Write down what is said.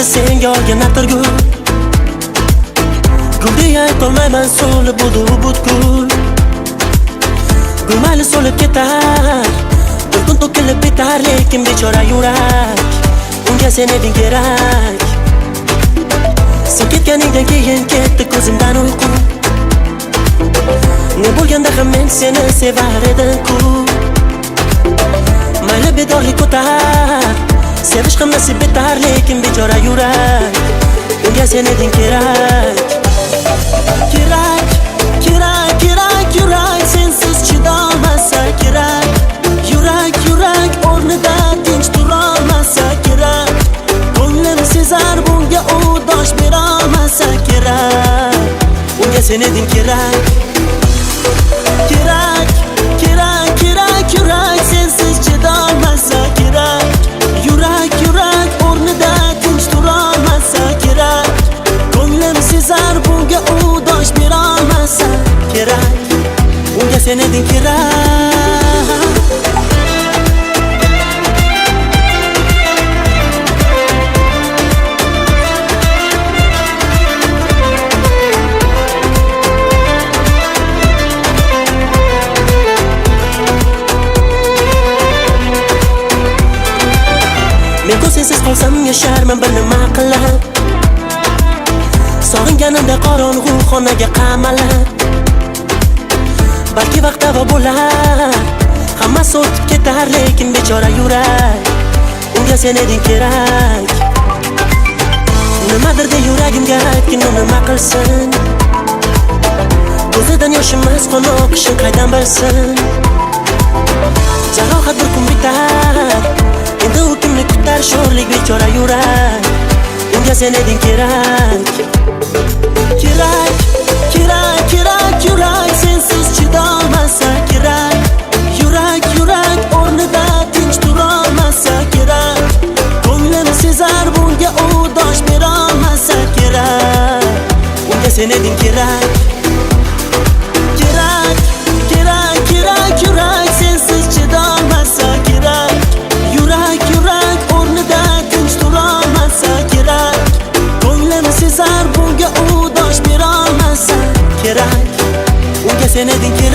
senga olgan atirgul. Gul deya aytolmayman, so'lib bo'ldi u butkul. Gul mayli so'lib ketar, bir kun to'kilib bitar, lekin bechora yurak unga sen eding kerak. Sen ketganingdan keyin ketdi ko'zimdan uyqu. Ne bo'lganda ham men seni sevar edim-ku. Mayli bedorlik ko'tar, sevish ham nasib etar, lekin bechora yurak unga sen eding kerak. Kerak, kerak, kerak yurak, sensiz chidolmasa kerak. Yurak, yurak o'rnida tinch turolmasa kerak. Ko'nglim sezar bunga u dosh berolmasa kerak. Unga sen eding kerak. Kerak, kerak, kerak yurak, sensiz chidolmasa kerak. Yurak, yurak o'rnida tinch turolmasa kerak. Ko'nglim sezar bunga u dosh berolmasa kerak. Unga sen eding kerak. Men sensiz qolsam yasharman bir nima qilib. Sog'inganimda qorong'u xonaga qamalib. Balki vaqt davo bo'lar, hammasi o'tib ketar, lekin bechora yurak unga sen eding kerak. Nimadir de yuragimga aytgin, nima qilsin? Ko'zidan yoshimiz qon oqishini qaydan bilsin? Jarohat bir kun bitar, endi u kimni kutar? Sho'rlik bechora yurak unga sen eding kerak. Kerak, kerak, kerak yurak, sensiz chidolmasa kerak. Yurak, yurak o'rnida tinch turolmasa kerak. Ko'nglim sezar bunga u dosh berolmasa kerak. Unga sen eding kerak. Kerak, kerak, kerak yurak, sensiz chidolmasa kerak. Yurak, yurak o'rnida tinch turolmasa kerak. Ko'nglim sezar bunga u dosh berolmasa kerak. Unga sen eding kerak.